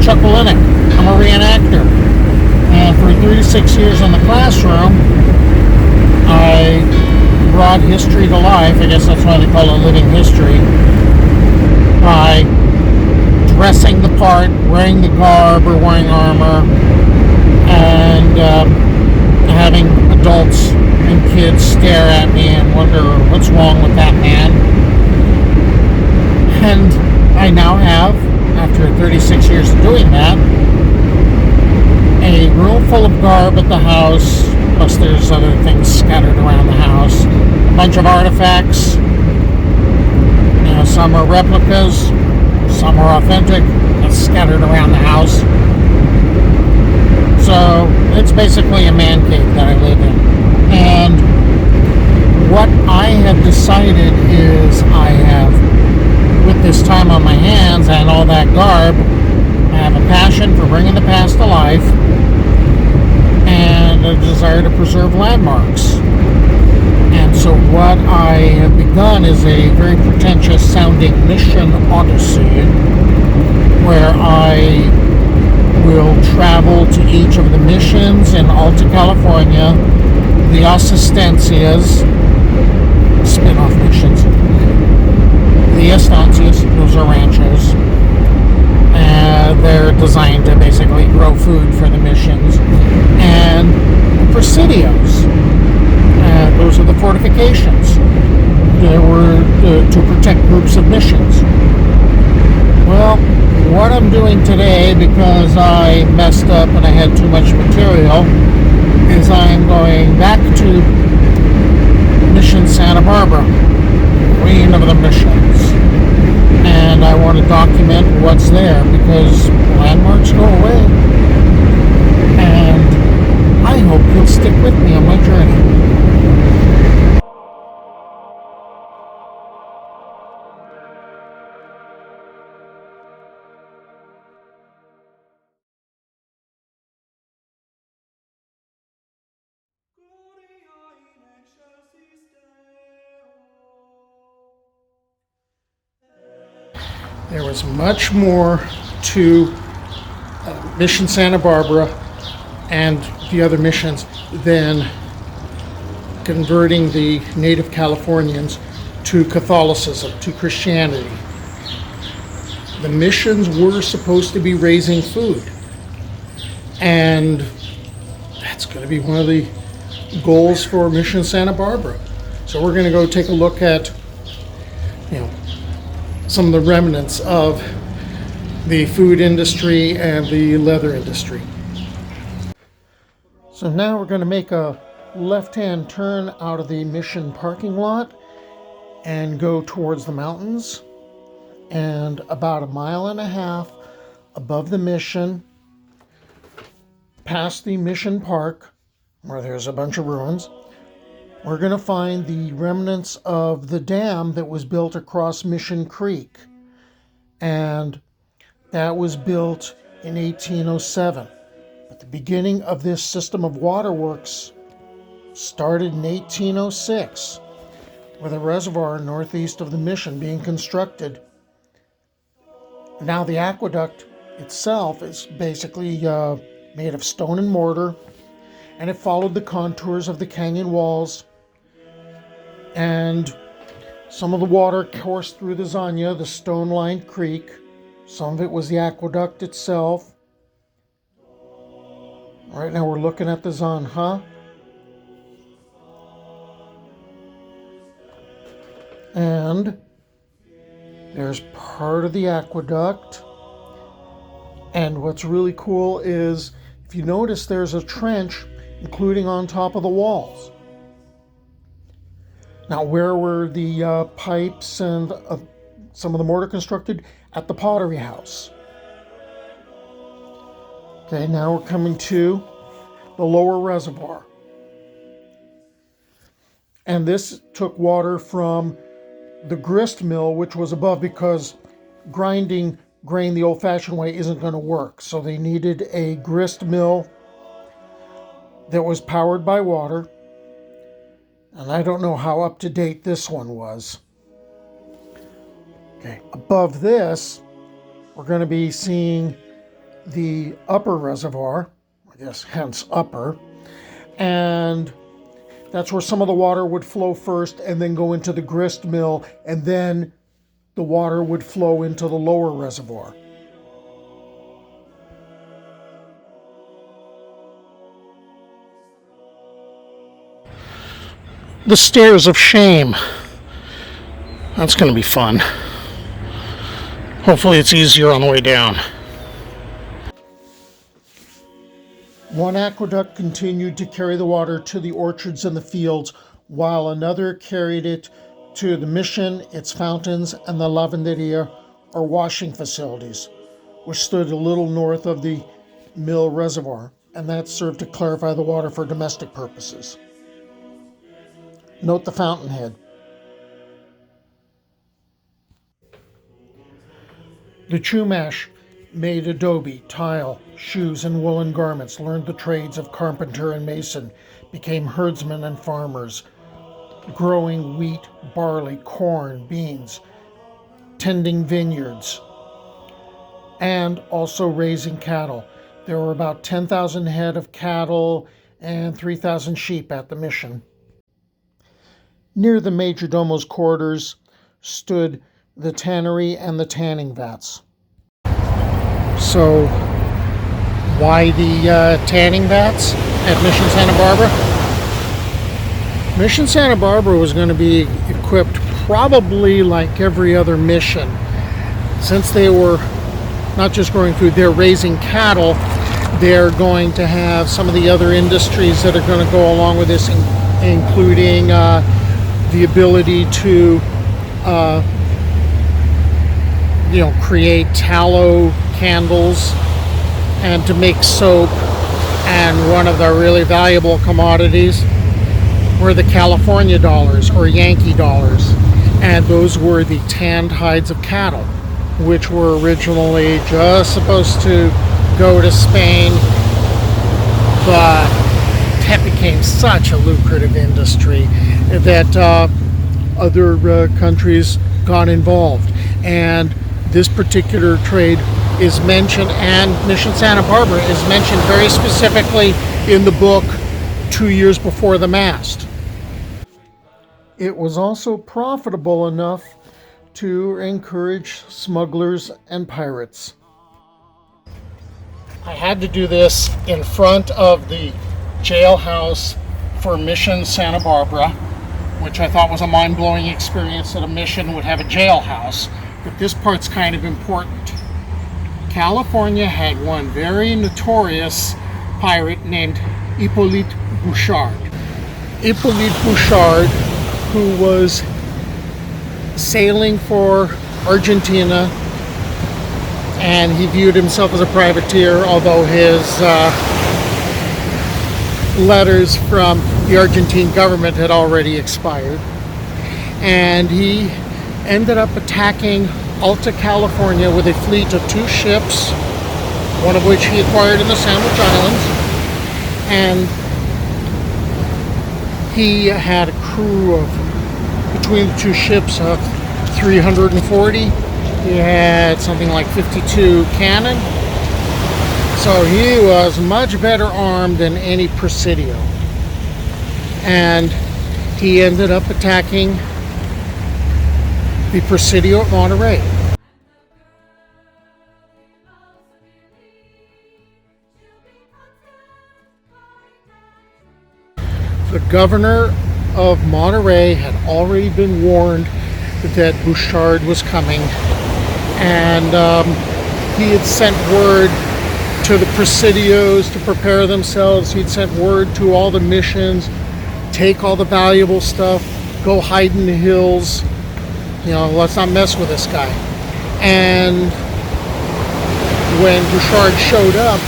chuckle in it. I'm a reenactor. And for 36 years in the classroom, I brought history to life. I guess that's why they call it living history. By dressing the part, wearing the garb or wearing armor, and having adults and kids stare at me and wonder what's wrong with that man. And I now have, after 36 years of doing that, a room full of garb at the house, plus there's other things scattered around the house. A bunch of artifacts. You know, some are replicas, some are authentic, that's scattered around the house. So it's basically a man cave that I live in. And what I have decided is I have, with this time on my hands and all that garb, I have a passion for bringing the past to life and a desire to preserve landmarks. And so what I have begun is a very pretentious sounding mission Odyssey, where I will travel to each of the missions in Alta California, the Asistencias, spin-off missions, the estancias, those are ranchos. They're designed to basically grow food for the missions. And presidios, those are the fortifications. They were to protect groups of missions. Well, what I'm doing today, because I messed up and I had too much material, is I'm going back to Mission Santa Bárbara, queen of the missions. And I want to document what's there, because landmarks go away. And I hope you'll stick with me on my journey. There was much more to Mission Santa Bárbara and the other missions than converting the native Californians to Catholicism, to Christianity. The missions were supposed to be raising food, and that's going to be one of the goals for Mission Santa Bárbara. So we're going to go take a look at, some of the remnants of the food industry and the leather industry. So now we're going to make a left-hand turn out of the Mission parking lot and go towards the mountains. And about 1.5 miles above the Mission, past the Mission Park, where there's a bunch of ruins, we're going to find the remnants of the dam that was built across Mission Creek. And that was built in 1807. But the beginning of this system of waterworks started in 1806, with a reservoir northeast of the Mission being constructed. Now the aqueduct itself is basically made of stone and mortar, and it followed the contours of the canyon walls. And some of the water coursed through the Zanya, the stone-lined creek. Some of it was the aqueduct itself. Right now we're looking at the Zanja. And there's part of the aqueduct. And what's really cool is, if you notice, there's a trench including on top of the walls. Now, where were the pipes and some of the mortar constructed? At the pottery house. Okay, now we're coming to the lower reservoir. And this took water from the grist mill, which was above, because grinding grain the old-fashioned way isn't going to work. So they needed a grist mill that was powered by water. And I don't know how up to date this one was. Okay, above this, we're going to be seeing the upper reservoir, I guess hence upper, and that's where some of the water would flow first and then go into the grist mill, and then the water would flow into the lower reservoir. The Stairs of Shame. That's going to be fun. Hopefully it's easier on the way down. One aqueduct continued to carry the water to the orchards and the fields, while another carried it to the mission, its fountains, and the lavanderia, or washing facilities, which stood a little north of the mill reservoir, and that served to clarify the water for domestic purposes. Note the fountainhead. The Chumash made adobe, tile, shoes, and woolen garments, learned the trades of carpenter and mason, became herdsmen and farmers, growing wheat, barley, corn, beans, tending vineyards, and also raising cattle. There were about 10,000 head of cattle and 3,000 sheep at the mission. Near the majordomo's quarters stood the tannery and the tanning vats. So, why the tanning vats at Mission Santa Bárbara? Mission Santa Bárbara was going to be equipped probably like every other mission. Since they were not just growing food, they're raising cattle, they're going to have some of the other industries that are going to go along with this, including the ability to create tallow candles and to make soap. And one of the really valuable commodities were the California dollars or Yankee dollars, and those were the tanned hides of cattle, which were originally just supposed to go to Spain, but that became such a lucrative industry that other countries got involved. And this particular trade is mentioned, and Mission Santa Bárbara is mentioned very specifically in the book 2 years before the mast. It was also profitable enough to encourage smugglers and pirates. I had to do this in front of the jailhouse for Mission Santa Bárbara, which I thought was a mind-blowing experience that a mission would have a jailhouse. But this part's kind of important. California had one very notorious pirate named Hippolyte Bouchard. Hippolyte Bouchard, who was sailing for Argentina, and he viewed himself as a privateer, although his letters from the Argentine government had already expired. And he ended up attacking Alta California with a fleet of 2 ships, one of which he acquired in the Sandwich Islands, and he had a crew of, between the 2 ships, of 340. He had something like 52 cannon, so he was much better armed than any Presidio. And he ended up attacking the Presidio at Monterey. The governor of Monterey had already been warned that Bouchard was coming, and he had sent word to the Presidios to prepare themselves. He'd sent word to all the missions, take all the valuable stuff, go hide in the hills, let's not mess with this guy. And when Bouchard showed up,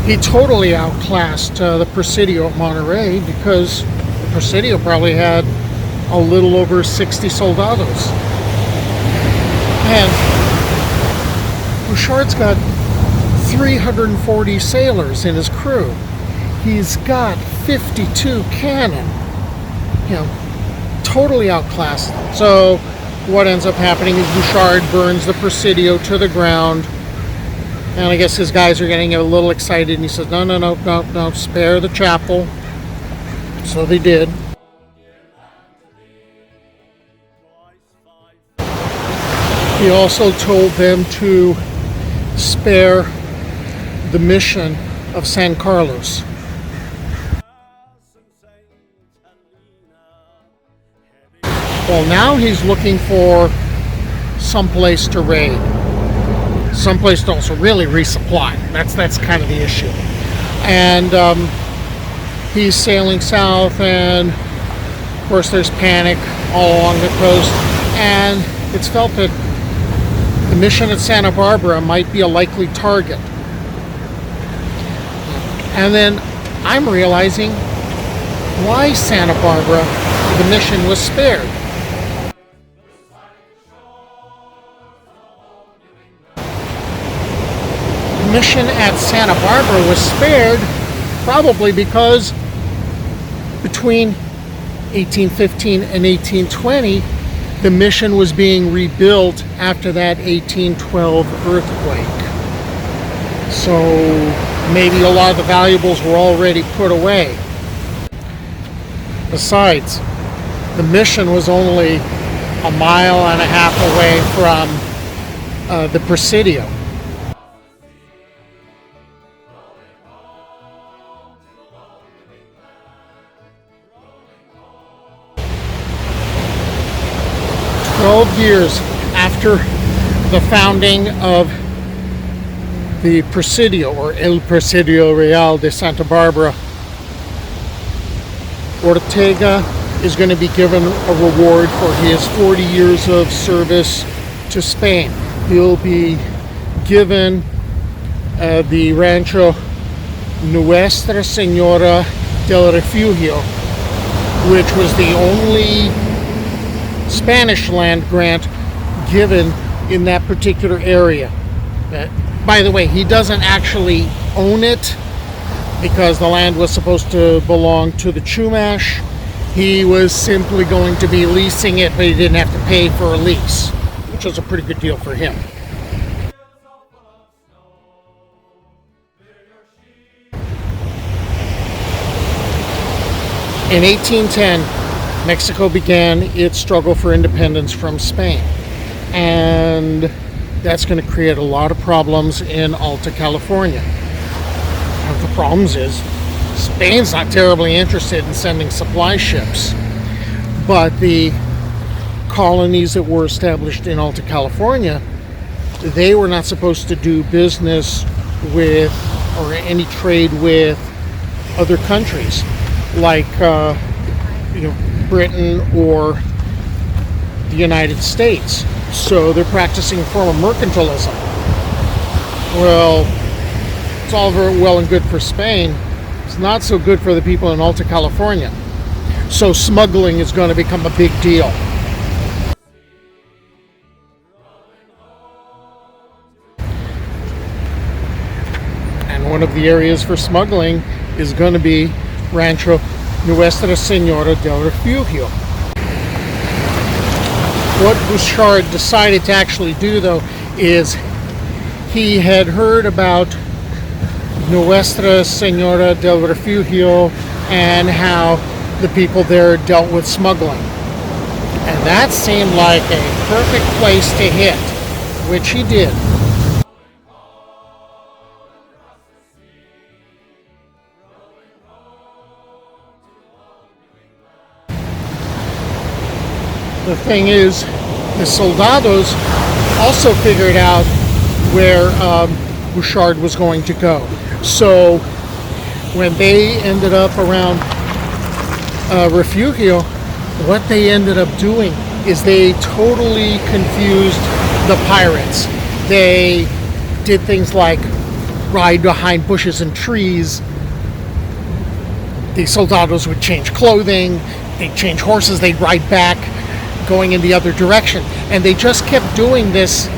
he totally outclassed the Presidio at Monterey, because the Presidio probably had a little over 60 soldados. And Bouchard's got 340 sailors in his crew. He's got 52 cannon. Totally outclassed them. So what ends up happening is Bouchard burns the Presidio to the ground, And I guess his guys are getting a little excited, and he says, no, no, no, no, no, spare the chapel. So they did. He also told them to spare the mission of San Carlos. Well, now he's looking for some place to raid. Someplace to also really resupply. That's kind of the issue. And he's sailing south, and of course there's panic all along the coast, and it's felt that the mission at Santa Bárbara might be a likely target. And then I'm realizing why Santa Bárbara, the mission, was spared. The mission at Santa Bárbara was spared probably because between 1815 and 1820, the mission was being rebuilt after that 1812 earthquake. So maybe a lot of the valuables were already put away. Besides, the mission was only a mile and a half away from the Presidio. 12 years after the founding of the Presidio, or El Presidio Real de Santa Bárbara, Ortega is going to be given a reward for his 40 years of service to Spain. He'll be given the Rancho Nuestra Señora del Refugio, which was the only Spanish land grant given in that particular area. By the way, he doesn't actually own it because the land was supposed to belong to the Chumash. He was simply going to be leasing it, but he didn't have to pay for a lease, which was a pretty good deal for him. In 1810, Mexico began its struggle for independence from Spain, and that's going to create a lot of problems in Alta California. One of the problems is Spain's not terribly interested in sending supply ships, but the colonies that were established in Alta California, they were not supposed to do business with or any trade with other countries like Britain or the United States. So they're practicing a form of mercantilism. Well, it's all very well and good for Spain. It's not so good for the people in Alta California. So smuggling is going to become a big deal. And one of the areas for smuggling is going to be Rancho Nuestra Señora del Refugio. What Bouchard decided to actually do, though, is he had heard about Nuestra Señora del Refugio and how the people there dealt with smuggling. And that seemed like a perfect place to hit, which he did. The thing is, the soldados also figured out where Bouchard was going to go. So when they ended up around Refugio, what they ended up doing is they totally confused the pirates. They did things like ride behind bushes and trees. The soldados would change clothing, they'd change horses, they'd ride back, going in the other direction, and they just kept doing this,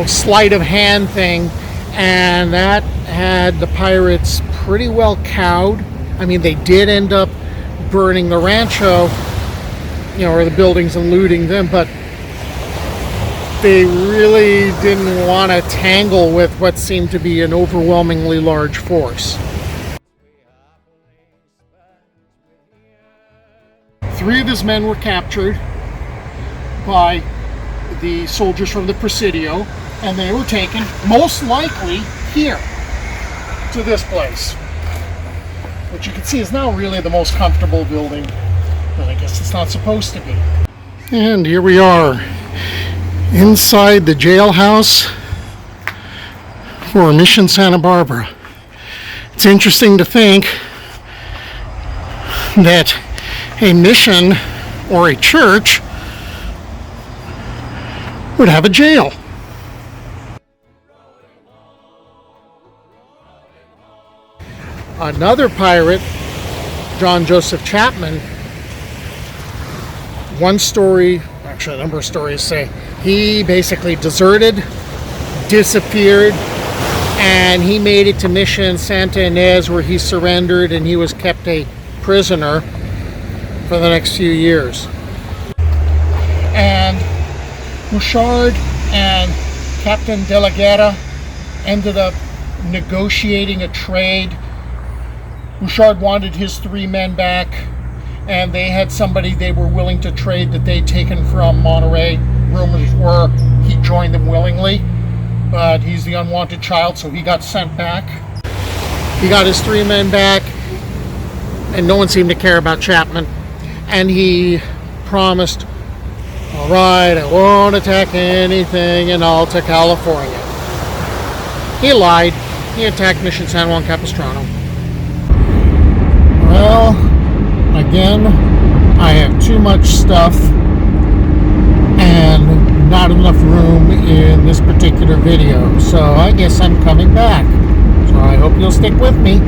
sleight of hand thing, and that had the pirates pretty well cowed. I mean, they did end up burning the rancho, or the buildings, and looting them, but they really didn't want to tangle with what seemed to be an overwhelmingly large force. 3 of his men were captured by the soldiers from the Presidio, and they were taken, most likely, here to this place, which you can see is now really the most comfortable building, but I guess it's not supposed to be. And here we are inside the jailhouse for Mission Santa Bárbara. It's interesting to think that a mission or a church would have a jail. Another pirate, John Joseph Chapman, one story, actually a number of stories say, he basically deserted, disappeared, and he made it to Mission Santa Ynez, where he surrendered, and he was kept a prisoner for the next few years. And Bouchard and Captain De La Guerra ended up negotiating a trade. Bouchard wanted his 3 men back, and they had somebody they were willing to trade that they'd taken from Monterey. Rumors were he joined them willingly, but he's the unwanted child, so he got sent back. He got his 3 men back, and no one seemed to care about Chapman. And he promised, all right, I won't attack anything in Alta California. He lied. He attacked Mission San Juan Capistrano. Well, again, I have too much stuff and not enough room in this particular video, so I guess I'm coming back. So I hope you'll stick with me.